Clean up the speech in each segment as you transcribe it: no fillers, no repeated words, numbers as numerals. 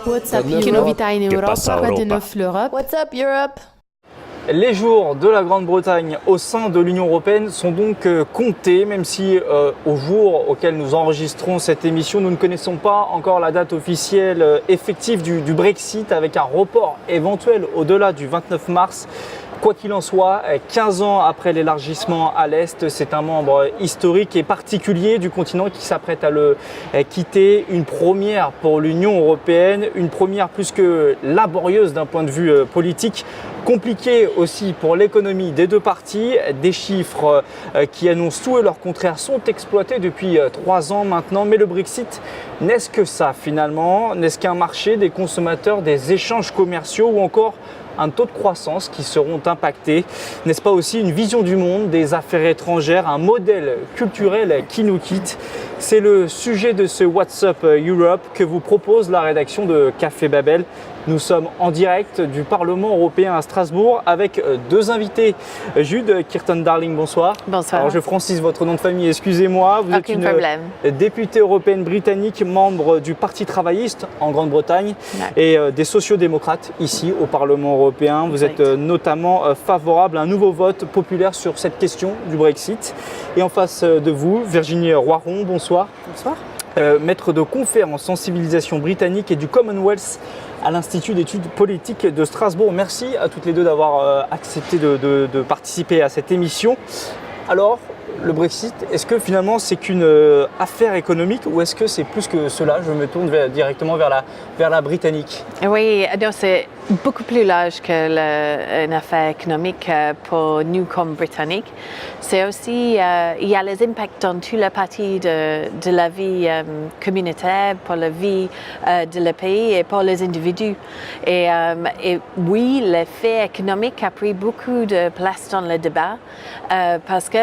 What's up, che novità in Europa? Quoi de neuf l'Europe? What's up, Europe? Les jours de la Grande-Bretagne au sein de l'Union européenne sont donc comptés, même si au jour auquel nous enregistrons cette émission, nous ne connaissons pas encore la date officielle effective du Brexit, avec un report éventuel au-delà du 29 mars. Quoi qu'il en soit, 15 ans après l'élargissement à l'Est, c'est un membre historique et particulier du continent qui s'apprête à le quitter. Une première pour l'Union européenne, une première plus que laborieuse d'un point de vue politique. Compliqué aussi pour l'économie des deux parties. Des chiffres qui annoncent tout et leur contraire sont exploités depuis 3 ans maintenant. Mais le Brexit, n'est-ce que ça finalement? N'est-ce qu'un marché, des consommateurs, des échanges commerciaux ou encore un taux de croissance qui seront impactés? N'est-ce pas aussi une vision du monde, des affaires étrangères, un modèle culturel qui nous quitte? C'est le sujet de ce What's Up Europe que vous propose la rédaction de Café Babel. Nous sommes en direct du Parlement européen à Strasbourg avec 2 invités. Jude Kirton-Darling, bonsoir. Bonsoir. Alors je francise votre nom de famille, excusez-moi. Vous êtes une députée européenne britannique, membre du Parti travailliste en Grande-Bretagne et des sociodémocrates ici au Parlement européen. Vous êtes notamment favorable à un nouveau vote populaire sur cette question du Brexit. Et en face de vous, Virginie Roiron, bonsoir. Bonsoir. Maître de conférences en sensibilisation britannique et du Commonwealth à l'Institut d'études politiques de Strasbourg. Merci à toutes les deux d'avoir accepté de participer à cette émission. Alors, le Brexit, est-ce que finalement c'est qu'une affaire économique ou est-ce que c'est plus que cela? Je me tourne directement vers la britannique. Oui, c'est beaucoup plus large qu'une affaire économique pour nous comme Britanniques. C'est aussi, il y a les impacts dans toute la partie de la vie communautaire, pour la vie de le pays et pour les individus. Et oui, l'effet économique a pris beaucoup de place dans le débat parce que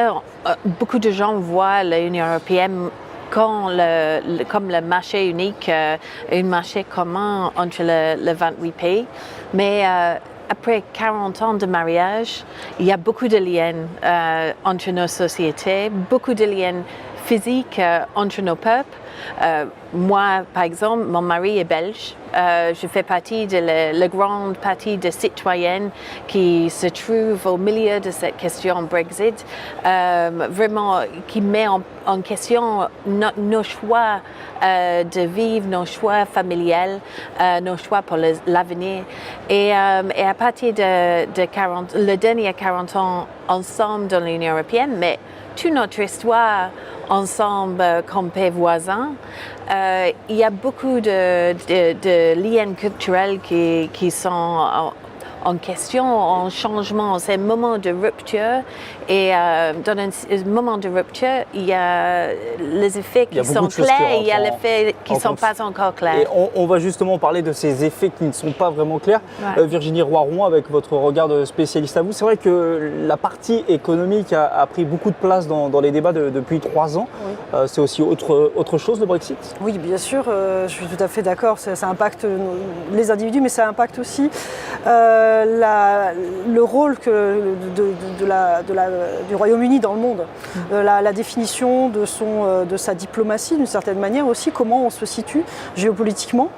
beaucoup de gens voient l'Union européenne comme le marché unique, un marché commun entre les 28 pays. Mais après 40 ans de mariage, il y a beaucoup de liens entre nos sociétés, beaucoup de liens physiques entre nos peuples. Moi, par exemple, mon mari est belge. Je fais partie de la grande partie de citoyennes qui se trouvent au milieu de cette question Brexit, vraiment qui met en question nos choix de vivre, nos choix familiales, nos choix pour l'avenir. Et à partir de le dernier 40 ans ensemble dans l'Union européenne, mais toute notre histoire ensemble comme pays voisins, il y a beaucoup de liens culturels qui sont en question, en changement. C'est un moment de rupture et dans un moment de rupture, il y a les effets qui sont clairs et il y a les effets qui ne sont pas encore clairs. Et on va justement parler de ces effets qui ne sont pas vraiment clairs. Ouais. Virginie Roiron, avec votre regard de spécialiste à vous, c'est vrai que la partie économique a pris beaucoup de place dans les débats depuis 3 ans. Oui. C'est aussi autre chose le Brexit? Oui, bien sûr, je suis tout à fait d'accord. Ça impacte les individus, mais ça impacte aussi le rôle du Royaume-Uni dans le monde, la définition de sa diplomatie d'une certaine manière aussi, comment on se situe géopolitiquement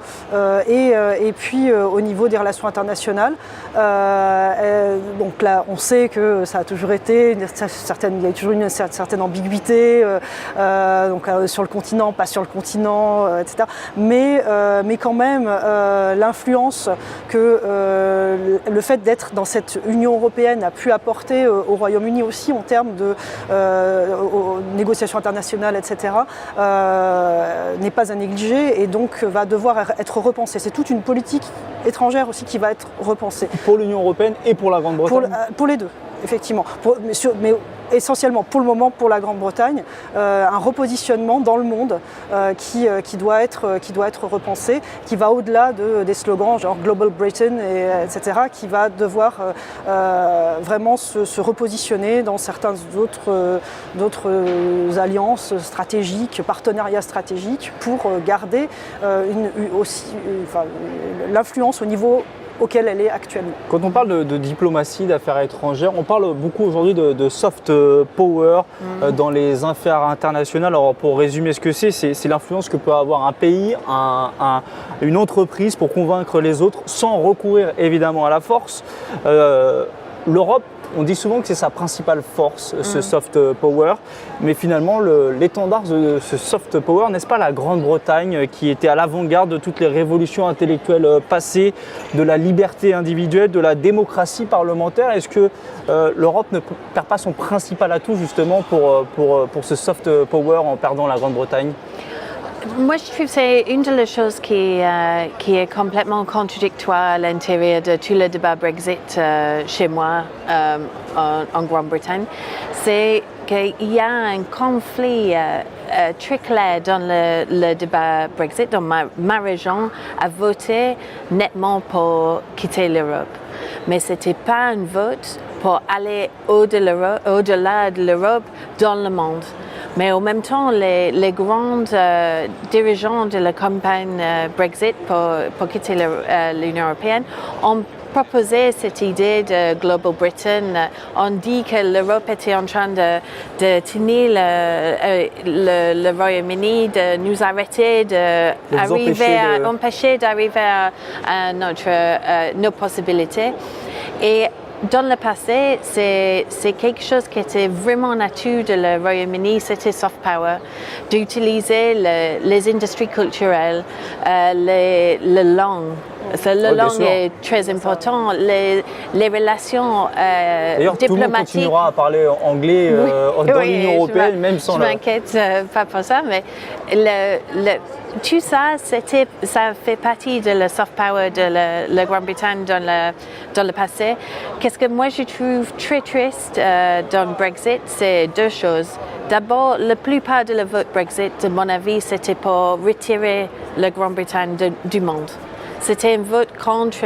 et puis au niveau des relations internationales. Donc là, on sait que ça a toujours été il y a toujours une certaine ambiguïté donc sur le continent, pas sur le continent, etc. Mais quand même, l'influence que le fait d'être dans cette Union européenne a pu apporter au Royaume-Uni aussi en termes de négociations internationales, etc., n'est pas à négliger et donc va devoir être repensée. C'est toute une politique étrangère aussi qui va être repensée. Pour l'Union européenne et pour la Grande-Bretagne? Pour les deux, effectivement. Mais essentiellement pour le moment pour la Grande-Bretagne, un repositionnement dans le monde qui doit être repensé, qui va au-delà des slogans genre Global Britain, etc., qui va devoir vraiment se repositionner dans certaines d'autres alliances stratégiques, partenariats stratégiques pour garder l'influence au niveau auquel elle est actuellement. Quand on parle de diplomatie, d'affaires étrangères, on parle beaucoup aujourd'hui de soft power dans les affaires internationales. Alors pour résumer ce que c'est l'influence que peut avoir un pays, une entreprise pour convaincre les autres sans recourir évidemment à la force. L'Europe, on dit souvent que c'est sa principale force, ce soft power, mais finalement l'étendard de ce soft power, n'est-ce pas la Grande-Bretagne qui était à l'avant-garde de toutes les révolutions intellectuelles passées, de la liberté individuelle, de la démocratie parlementaire? Est-ce que l'Europe ne perd pas son principal atout justement pour ce soft power en perdant la Grande-Bretagne? Moi, je trouve que c'est une des choses qui est complètement contradictoire à l'intérieur de tout le débat Brexit chez moi en Grande-Bretagne. C'est qu'il y a un conflit très clair dans le débat Brexit. Dans ma région a voté nettement pour quitter l'Europe. Mais ce n'était pas un vote pour aller au-delà de l'Europe dans le monde. Mais en même temps, les grands dirigeants de la campagne Brexit pour quitter l'Union européenne ont proposé cette idée de Global Britain. On dit que l'Europe était en train de tenir le Royaume-Uni, de nous arrêter, empêcher d'arriver à nos possibilités. Et dans le passé, c'est quelque chose qui était vraiment un atout de le Royaume-Uni, c'était soft power, d'utiliser les industries culturelles, les langues. La langue est très importante, les relations D'ailleurs, tout le monde continuera à parler anglais dans l'Union européenne, même sans... Je m'inquiète pas pour ça, mais tout ça, ça fait partie de la soft power de la Grande-Bretagne dans le passé. Qu'est-ce que moi je trouve très triste dans le Brexit, c'est deux choses. D'abord, la plupart de la vote Brexit, de mon avis, c'était pour retirer la Grande-Bretagne du monde. C'était un vote contre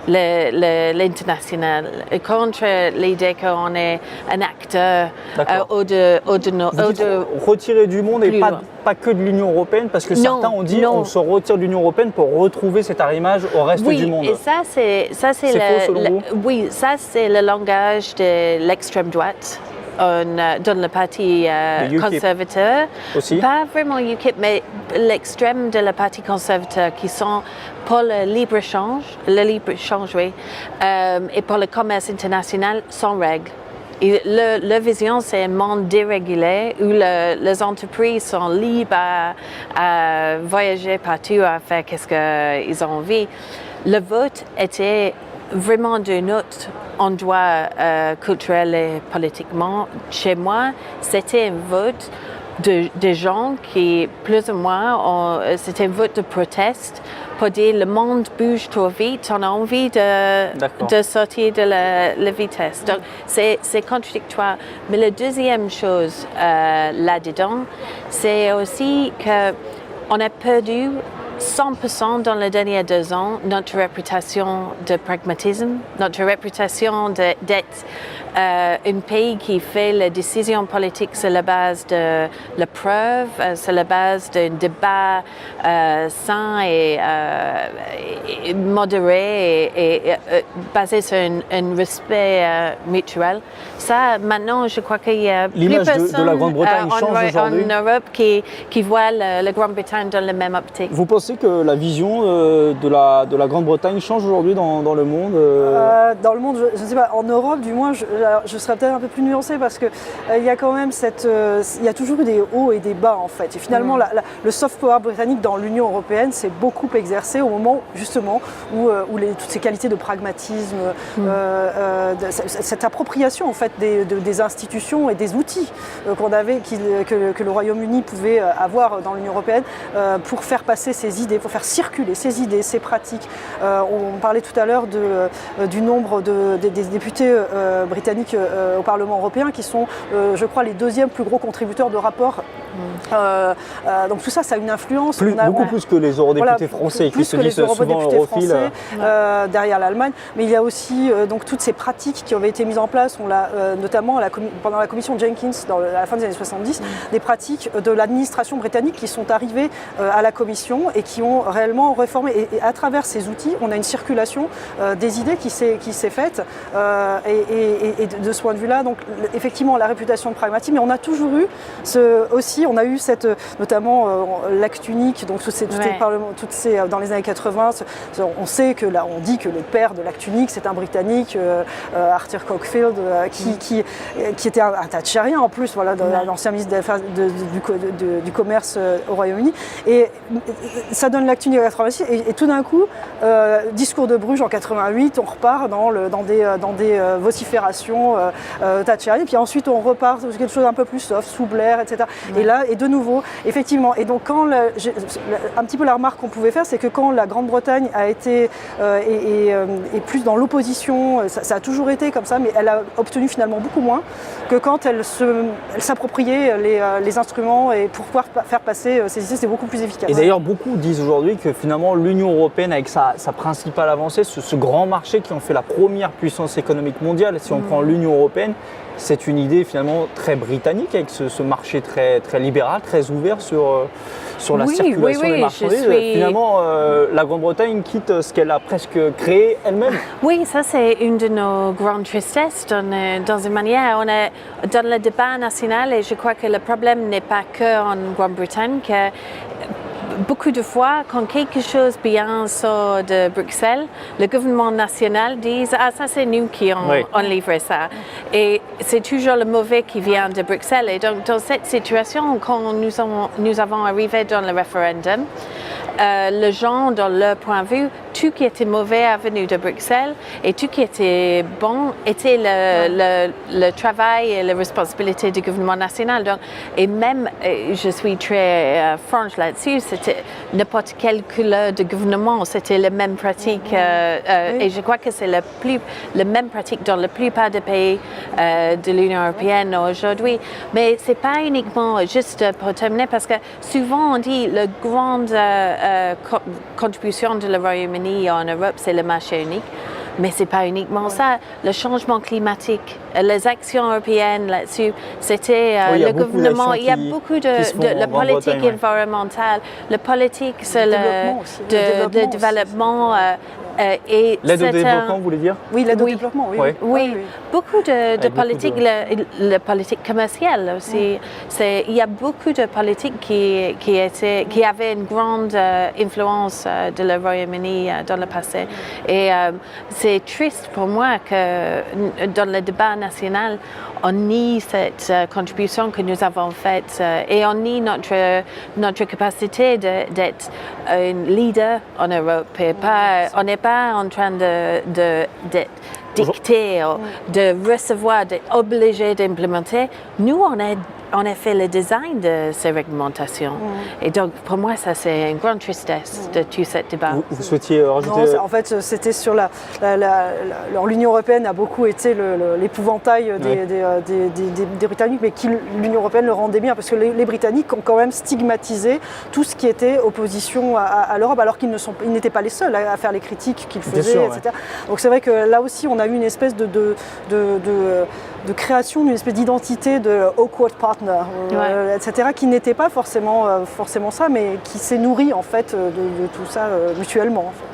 l'international, contre l'idée qu'on est un acteur retirer du monde et pas que de l'Union européenne, parce que certains ont dit on se retire de l'Union européenne pour retrouver cet arrimage au reste du monde. Oui, et ça c'est le langage de l'extrême droite. Dans le parti conservateur, aussi. Pas vraiment UKIP, mais l'extrême de la parti conservateur qui sont pour le libre-échange, oui, et pour le commerce international sans règles. Et leur vision, c'est un monde dérégulé où les entreprises sont libres à voyager partout, à faire ce qu'ils ont envie. Le vote était vraiment d'un autre endroit culturel et politiquement. Chez moi, c'était un vote de gens qui, plus ou moins, c'était un vote de proteste pour dire le monde bouge trop vite, on a envie de sortir de la vitesse. Donc, c'est contradictoire. Mais la deuxième chose là-dedans, c'est aussi qu'on a perdu 100% dans les derniers 2 ans notre réputation de pragmatisme, notre réputation d'être un pays qui fait les décisions politiques sur la base de la preuve, sur la base d'un débat sain et modéré et basé sur un respect mutuel. Ça, maintenant, je crois qu'il y a plus personne de la Grande-Bretagne change aujourd'hui en Europe qui voit la Grande-Bretagne dans la même optique. Vous pensez que la vision de la Grande-Bretagne change aujourd'hui dans le monde Dans le monde, je ne sais pas. En Europe, du moins, je serais peut-être un peu plus nuancée parce que il y a quand même il y a toujours eu des hauts et des bas en fait. Et finalement, le soft power britannique dans l'Union européenne s'est beaucoup exercé au moment justement où toutes ces qualités de pragmatisme, cette appropriation en fait des institutions et des outils qu'on avait, que le Royaume-Uni pouvait avoir dans l'Union européenne pour faire passer ses idées, pour faire circuler ses idées, ses pratiques. On parlait tout à l'heure du nombre des députés britanniques au Parlement européen qui sont, je crois, les 2e plus gros contributeurs de rapports. Donc tout ça, ça a une influence. Beaucoup plus que les eurodéputés français qui se disent souvent europhiles. Derrière l'Allemagne. Mais il y a aussi donc toutes ces pratiques qui avaient été mises en place, notamment pendant la commission Jenkins à la fin des années 70, des pratiques de l'administration britannique qui sont arrivées à la commission et qui ont réellement réformé. Et à travers ces outils, on a une circulation des idées qui s'est faite. Et de ce point de vue-là, donc effectivement, la réputation de pragmatisme, mais on a toujours eu on a eu notamment l'acte unique, donc dans les années 80, on sait que là, on dit que le père de l'acte unique, c'est un Britannique, Arthur Cockfield, qui était un thatchérien en plus, voilà, l'ancien ministre des Affaires du commerce au Royaume-Uni. Et ça donne l'acte unique en 86, et tout d'un coup, discours de Bruges en 88, on repart dans des vociférations thatchériennes, puis ensuite on repart sur quelque chose un peu plus soft, sous Blair, etc. Et là, et de nouveau, effectivement, et donc un petit peu la remarque qu'on pouvait faire, c'est que quand la Grande-Bretagne a été et plus dans l'opposition, ça a toujours été comme ça, mais elle a obtenu finalement beaucoup moins que quand elle s'appropriait les instruments, et pour pouvoir faire passer ces idées, c'est beaucoup plus efficace. Et d'ailleurs, beaucoup disent aujourd'hui que finalement l'Union européenne, avec sa principale avancée, ce grand marché qui en fait la première puissance économique mondiale, si on prend l'Union européenne, c'est une idée finalement très britannique, avec ce marché très, très libéral, très ouvert sur la circulation des marchandises. Finalement, la Grande-Bretagne quitte ce qu'elle a presque créé elle-même. Oui, ça c'est une de nos grandes tristesses dans une manière. On est dans le débat national, et je crois que le problème n'est pas qu'en Grande-Bretagne, que beaucoup de fois, quand quelque chose bien sort de Bruxelles, le gouvernement national dit « Ah, ça c'est nous qui ont livré ça ». Et c'est toujours le mauvais qui vient de Bruxelles. Et donc, dans cette situation, quand nous avons arrivé dans le référendum, les gens, dans leur point de vue, tout qui était mauvais est venu de Bruxelles, et tout qui était bon était le travail et la responsabilité du gouvernement national. Donc, et même, je suis très franche là-dessus, c'était n'importe quelle couleur de gouvernement, c'était la même pratique. Et je crois que c'est la même pratique dans la plupart des pays de l'Union européenne aujourd'hui. Mais ce n'est pas uniquement, juste pour terminer, parce que souvent on dit la grande contribution de le Royaume-Uni en Europe, c'est le marché unique. Mais ce n'est pas uniquement ça. Le changement climatique, les actions européennes là-dessus, c'était le gouvernement. Il y a beaucoup de la politique environnementale, la politique sur le développement. L'aide au développement, vous voulez dire? Oui, l'aide au développement, oui. Oui, beaucoup de politique, la politique commerciale aussi. Il y a beaucoup de politiques qui avaient une grande influence de le Royaume-Uni dans le passé. Et c'est triste pour moi que dans le débat national, on nie cette contribution que nous avons faite et on nie notre capacité d'être un leader en Europe. Et on n'est pas en train de dicter, de recevoir, d'être obligé d'implémenter. Nous, on a fait le design de ces réglementations. Et donc, pour moi, ça, c'est une grande tristesse de tout ce débat. Vous souhaitiez rajouter... Non, en fait, c'était sur l'Union européenne a beaucoup été l'épouvantail des Britanniques, mais l'Union européenne le rendait bien, parce que les Britanniques ont quand même stigmatisé tout ce qui était opposition à l'Europe, alors qu'ils n'étaient pas les seuls à faire les critiques qu'ils faisaient, etc. Donc c'est vrai que là aussi, on a eu une espèce de création d'une espèce d'identité de awkward partner, etc., qui n'était pas forcément ça, mais qui s'est nourri en fait de tout ça mutuellement. En fait.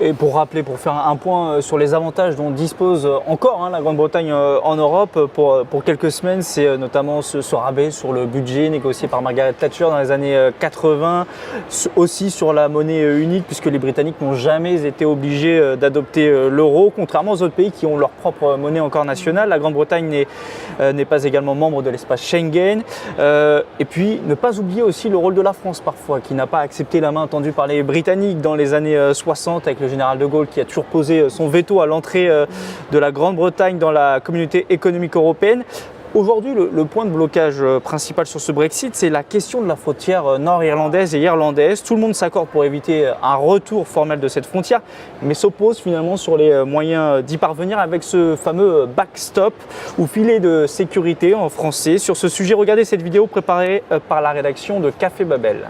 Et pour rappeler, pour faire un point sur les avantages dont dispose encore la Grande-Bretagne en Europe pour quelques semaines, c'est notamment ce rabais sur le budget négocié par Margaret Thatcher dans les années 80, aussi sur la monnaie unique, puisque les Britanniques n'ont jamais été obligés d'adopter l'euro, contrairement aux autres pays qui ont leur propre monnaie encore nationale. La Grande-Bretagne n'est pas également membre de l'espace Schengen. Et puis, ne pas oublier aussi le rôle de la France parfois, qui n'a pas accepté la main tendue par les Britanniques dans les années 60 avec le général de Gaulle, qui a toujours posé son veto à l'entrée de la Grande-Bretagne dans la communauté économique européenne. Aujourd'hui, le point de blocage principal sur ce Brexit, c'est la question de la frontière nord-irlandaise et irlandaise. Tout le monde s'accorde pour éviter un retour formel de cette frontière, mais s'oppose finalement sur les moyens d'y parvenir avec ce fameux backstop ou filet de sécurité en français. Sur ce sujet, regardez cette vidéo préparée par la rédaction de Café Babel.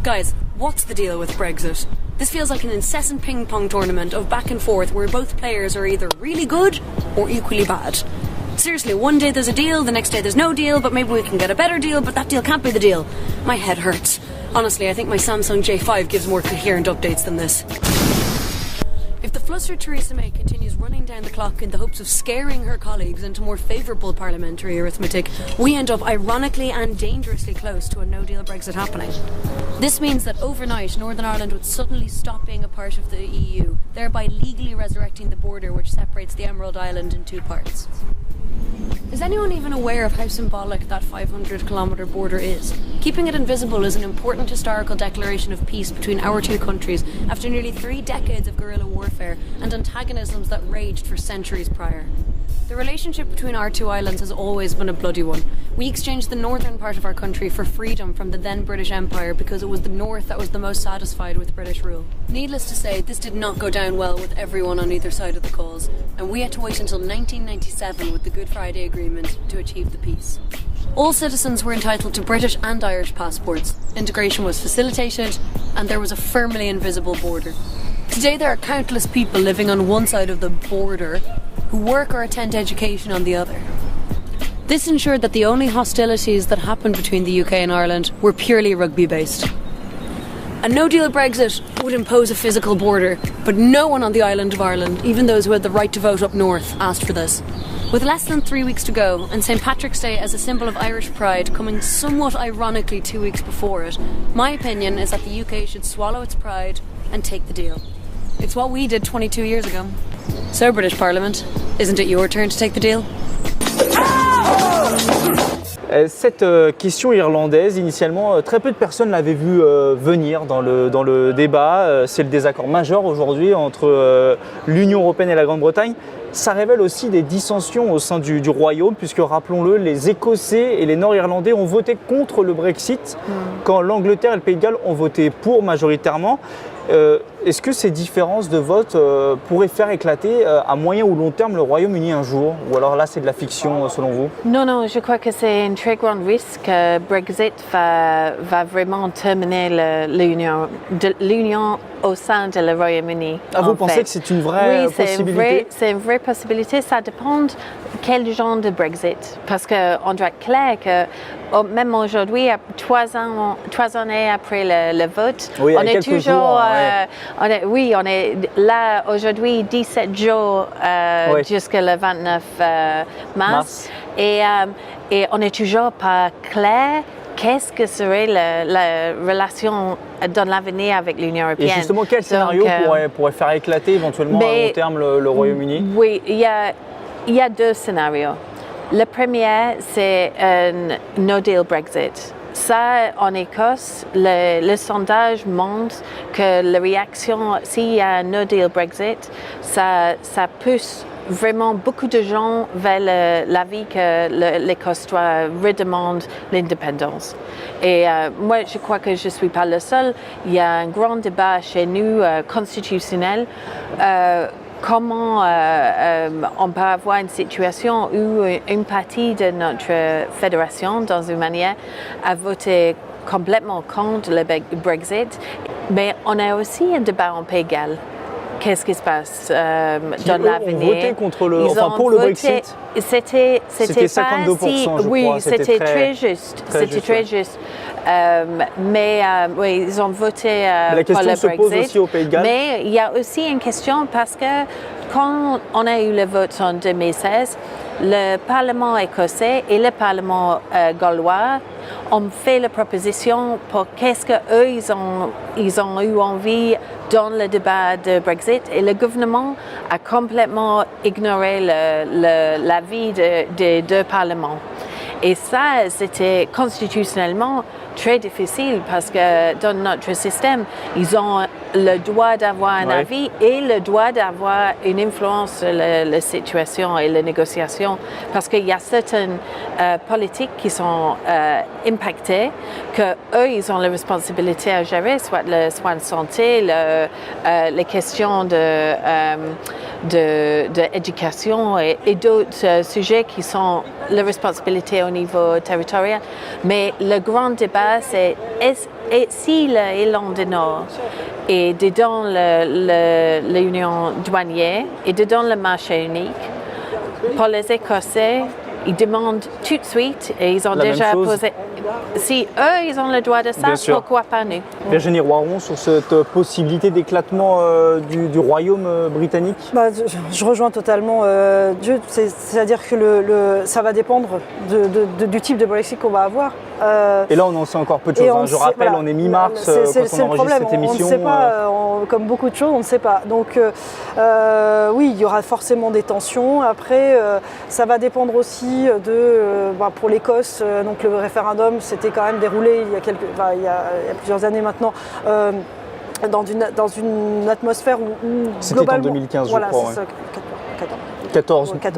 Guys, what's the deal with Brexit? This feels like an incessant ping-pong tournament of back and forth where both players are either really good or equally bad. Seriously, one day there's a deal, the next day there's no deal, but maybe we can get a better deal, but that deal can't be the deal. My head hurts. Honestly, I think my Samsung J5 gives more coherent updates than this. If the flustered Theresa May continues running down the clock in the hopes of scaring her colleagues into more favourable parliamentary arithmetic, we end up ironically and dangerously close to a no-deal Brexit happening. This means that overnight Northern Ireland would suddenly stop being a part of the EU, thereby legally resurrecting the border which separates the Emerald Island in two parts. Is anyone even aware of how symbolic that 500-kilometre border is? Keeping it invisible is an important historical declaration of peace between our two countries after nearly 3 decades of guerrilla warfare and antagonisms that raged for centuries prior. The relationship between our two islands has always been a bloody one. We exchanged the northern part of our country for freedom from the then British Empire because it was the north that was the most satisfied with British rule. Needless to say, this did not go down well with everyone on either side of the cause, and we had to wait until 1997 with the Good Friday Agreement to achieve the peace. All citizens were entitled to British and Irish passports. Integration was facilitated, and there was a firmly invisible border. Today there are countless people living on one side of the border who work or attend education on the other. This ensured that the only hostilities that happened between the UK and Ireland were purely rugby-based. A no-deal Brexit would impose a physical border, but no one on the island of Ireland, even those who had the right to vote up north, asked for this. With less than 3 weeks to go, and St. Patrick's Day as a symbol of Irish pride coming somewhat ironically 2 weeks before it, my opinion is that the UK should swallow its pride and take the deal. It's what we did 22 years ago. So, British Parliament, isn't it your turn to take the deal? Cette question irlandaise, initialement, très peu de personnes l'avaient vu venir dans le débat. C'est le désaccord majeur aujourd'hui entre l'Union européenne et la Grande-Bretagne. Ça révèle aussi des dissensions au sein du Royaume, puisque, rappelons-le, les Écossais et les Nord-Irlandais ont voté contre le Brexit, quand l'Angleterre et le Pays de Galles ont voté pour majoritairement. Est-ce que ces différences de vote pourraient faire éclater à moyen ou long terme le Royaume-Uni un jour? Ou alors là, c'est de la fiction selon vous? Non, je crois que c'est un très grand risque que Brexit va vraiment terminer l'union au sein de le Royaume-Uni. Ah, vous pensez que c'est une vraie possibilité? Oui, c'est une vraie possibilité. Ça dépend de quel genre de Brexit. Parce qu'on doit être clair que même aujourd'hui, 3 années après le vote, oui, on est toujours... ouais. on est là aujourd'hui 17 jours jusqu'à le 29 mars. Et on n'est toujours pas clair qu'est-ce que serait la relation dans l'avenir avec l'Union européenne. Et justement, quel scénario pourrait faire éclater éventuellement à long terme le Royaume-Uni? Oui, il y a 2 scénarios. Le premier, c'est un no-deal Brexit. Ça, en Écosse, le sondage montre que la réaction, s'il y a un no-deal Brexit, ça pousse vraiment beaucoup de gens vers l'avis que l'Écosse doit redemander l'indépendance. Et moi, je crois que je ne suis pas le seul. Il y a un grand débat chez nous constitutionnel. Comment on peut avoir une situation où une partie de notre fédération, dans une manière, a voté complètement contre le Brexit. Mais on a aussi un débat en Pays de Galles. Qu'est-ce qui se passe dans l'avenir? Ils ont voté contre pour le Brexit. C'était 52%, je oui, crois. C'était très juste. C'était très juste. Mais oui, ils ont voté la pour le question se pose aussi au Pays de Galles. Mais il y a aussi une question parce que quand on a eu le vote en 2016, le Parlement écossais et le Parlement gallois ont fait la proposition pour qu'est-ce qu'eux ils ont eu envie dans le débat de Brexit, et le gouvernement a complètement ignoré l'avis des 2 parlements. Et ça, c'était constitutionnellement très difficile parce que dans notre système, ils ont le droit d'avoir un avis et le droit d'avoir une influence sur la situation et les négociations. Parce qu'il y a certaines politiques qui sont impactées, qu'eux, ils ont la responsabilité à gérer, soit le soin de santé, les questions d'éducation et d'autres sujets qui sont la responsabilité au niveau territorial. Mais le grand débat, c'est si l'Irlande du Nord est dedans l'union douanière et dedans le marché unique, pour les Écossais, ils demandent tout de suite, et ils ont déjà posé si eux, ils ont le droit de ça, Bien sûr. pourquoi pas nous? Virginie Roiron, sur cette possibilité d'éclatement du royaume britannique. Je rejoins totalement Dieu, c'est-à-dire que ça va dépendre du type de Brexit qu'on va avoir. Et là, on en sait encore peu de choses. Je rappelle, on est mi-mars quand on enregistre cette émission. On ne sait pas, comme beaucoup de choses, on ne sait pas. Donc oui, il y aura forcément des tensions. Après, ça va dépendre aussi pour l'Écosse, donc le référendum s'était quand même déroulé il y a plusieurs années maintenant. Dans une atmosphère où c'était globalement... en 2015, voilà, je crois. C'est ça,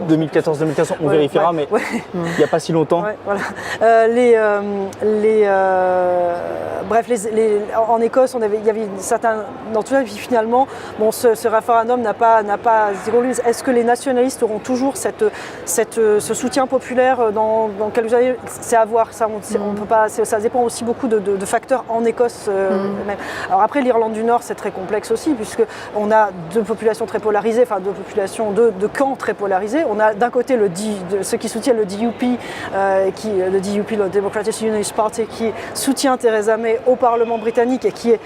2014-2015, on vérifiera, mais il n'y a pas si longtemps. Ouais, voilà. En Écosse, il y avait certains... Dans tout ça, puis finalement, ce référendum n'a pas déroulé. Est-ce que les nationalistes auront toujours ce soutien populaire dans quelques années? C'est à voir. Ça, on peut pas, ça dépend aussi beaucoup de facteurs en Écosse. Même. Alors après, l'Irlande du Nord, c'est très complexe aussi, puisqu'on a deux populations très polarisées, enfin deux camps très polarisés. On a d'un côté ceux qui soutiennent le DUP, le Democratic Unionist Party, qui soutient Theresa May au Parlement britannique et qui est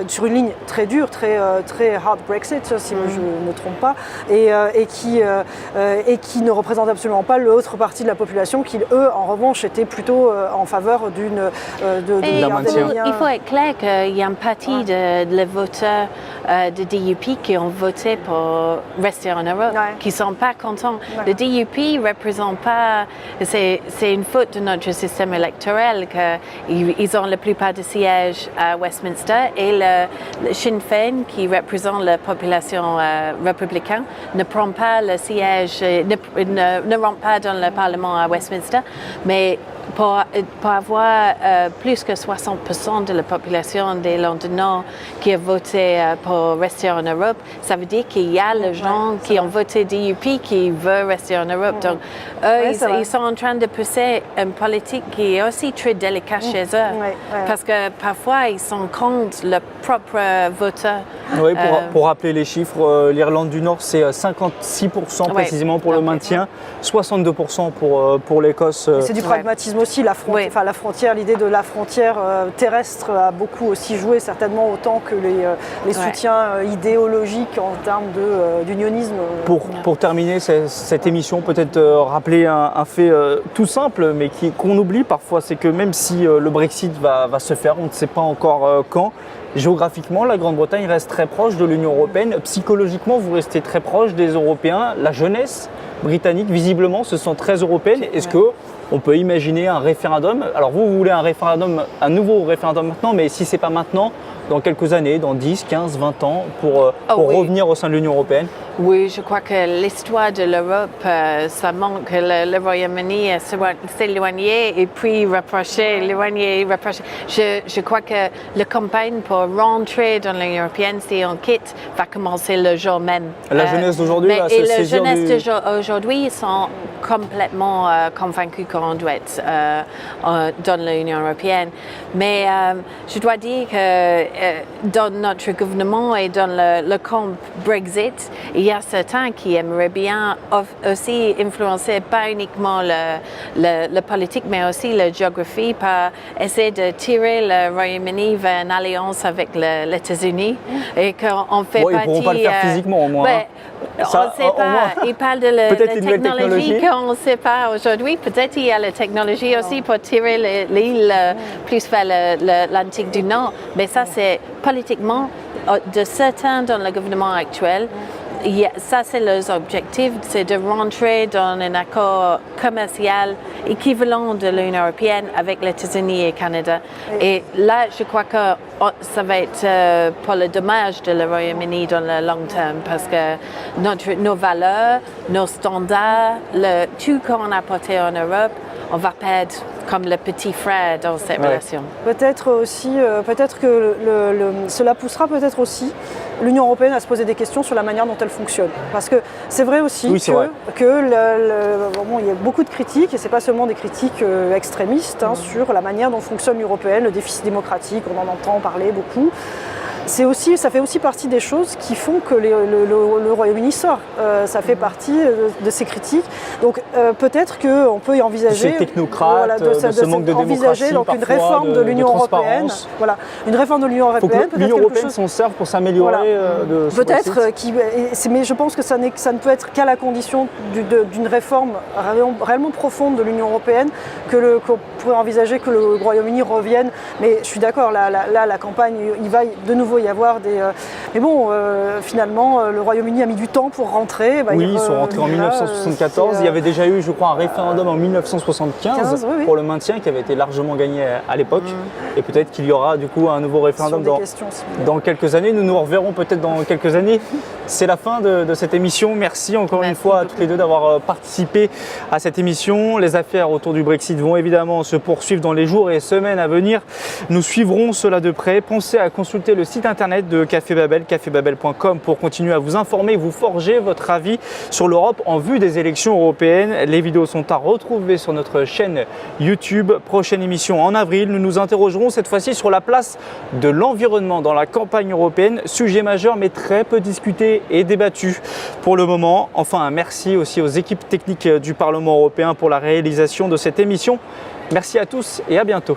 sur une ligne très dure, très hard Brexit, si je ne me trompe pas, et qui ne représente absolument pas l'autre partie de la population qui, eux, en revanche, étaient plutôt en faveur d'un maintien. Il faut être clair qu'il y a une partie de voteurs de DUP qui ont voté pour rester en Europe, qui ne sont pas contents. Le DUP ne représente pas... C'est une faute de notre système électoral qu'ils ont la plupart des sièges à Westminster, et le Sinn Féin, qui représente la population républicaine, ne prend pas le siège, ne rentre pas dans le Parlement à Westminster, mais pour avoir plus que 60% de la population des Irlandais du Nord qui a voté pour rester en Europe, ça veut dire qu'il y a les gens qui ont voté DUP qui veulent rester en Europe. Donc, eux, ils sont en train de pousser une politique qui est aussi très délicate chez eux. Parce que parfois, ils sont contre leur propre voteur. Oui, pour rappeler les chiffres, l'Irlande du Nord, c'est 56% précisément pour le maintien, 62% pour l'Écosse. C'est du pragmatisme aussi, l'idée de la frontière terrestre a beaucoup aussi joué, certainement autant que les soutiens idéologiques en termes d'unionisme. Pour terminer cette émission, peut-être rappeler un fait tout simple, mais qu'on oublie parfois, c'est que même si le Brexit va se faire, on ne sait pas encore quand, géographiquement, la Grande-Bretagne reste très proche de l'Union européenne. Psychologiquement, vous restez très proche des Européens. La jeunesse britannique, visiblement, se sent très européenne. Est-ce qu'on peut imaginer un référendum? Alors vous voulez un nouveau référendum maintenant, mais si ce n'est pas maintenant, dans quelques années, dans 10, 15, 20 ans, pour revenir au sein de l'Union européenne? Oui, je crois que l'histoire de l'Europe, ça manque que le Royaume-Uni s'éloigner et puis rapprocher, l'éloigner, rapprocher. Je crois que la campagne pour rentrer dans l'Union européenne, si on quitte, va commencer le jour même. La jeunesse d'aujourd'hui va se saisir la jeunesse d'aujourd'hui sont complètement convaincus qu'on doit être dans l'Union européenne. Mais je dois dire que dans notre gouvernement et dans le camp Brexit, il y a certains qui aimeraient bien aussi influencer pas uniquement la politique, mais aussi la géographie, par essayer de tirer le Royaume-Uni vers une alliance avec les États-Unis et qu'on fait partie... Ils ne pourront pas le faire physiquement au moins. On ne sait pas. Ils parlent de la technologie qu'on ne sait pas aujourd'hui. Peut-être il y a la technologie aussi pour tirer l'île plus vers l'Atlantique du Nord. Mais ça, c'est politiquement, de certains dans le gouvernement actuel, ça, c'est leurs objectifs, c'est de rentrer dans un accord commercial équivalent de l'Union européenne avec les États-Unis et le Canada. Et là, je crois que ça va être pour le dommage de le Royaume-Uni dans le long terme, parce que nos valeurs, nos standards, tout qu'on a apporté en Europe, on va perdre comme le petit frère dans cette relation. Peut-être aussi, peut-être que cela poussera peut-être aussi l'Union européenne à se poser des questions sur la manière dont elle fonctionne. Parce que c'est vrai aussi il y a beaucoup de critiques, et ce n'est pas seulement des critiques extrémistes, sur la manière dont fonctionne l'Union européenne, le déficit démocratique, on en entend parler beaucoup. ça fait aussi partie des choses qui font que le Royaume-Uni sort. Ça fait partie de ces critiques. Donc peut-être qu'on peut y envisager ces technocrates, de ce manque de démocratie, donc une parfois, réforme de l'Union européenne. Voilà, une réforme de l'Union européenne. L'Union européenne s'en serve pour s'améliorer de ce peut-être, mais je pense que ça ne peut être qu'à la condition d'une réforme réellement profonde de l'Union européenne qu'on pourrait envisager que le Royaume-Uni revienne. Mais je suis d'accord, là, la campagne, il va de nouveau y avoir des... mais bon, finalement, le Royaume-Uni a mis du temps pour rentrer. Oui, ils sont rentrés en 1974. Il y avait déjà eu, je crois, un référendum en 1975 pour le maintien qui avait été largement gagné à l'époque. Et peut-être qu'il y aura du coup un nouveau référendum dans quelques années. Nous nous reverrons peut-être dans quelques années. C'est la fin de cette émission. Merci encore une fois à toutes les deux d'avoir participé à cette émission. Les affaires autour du Brexit vont évidemment se poursuivre dans les jours et semaines à venir. Nous suivrons cela de près. Pensez à consulter le site internet de Café Babel, cafébabel.com, pour continuer à vous informer, vous forger votre avis sur l'Europe en vue des élections européennes. Les vidéos sont à retrouver sur notre chaîne YouTube. Prochaine émission en avril. Nous nous interrogerons cette fois-ci sur la place de l'environnement dans la campagne européenne. Sujet majeur mais très peu discuté et débattu pour le moment. Enfin, merci aussi aux équipes techniques du Parlement européen pour la réalisation de cette émission. Merci à tous et à bientôt.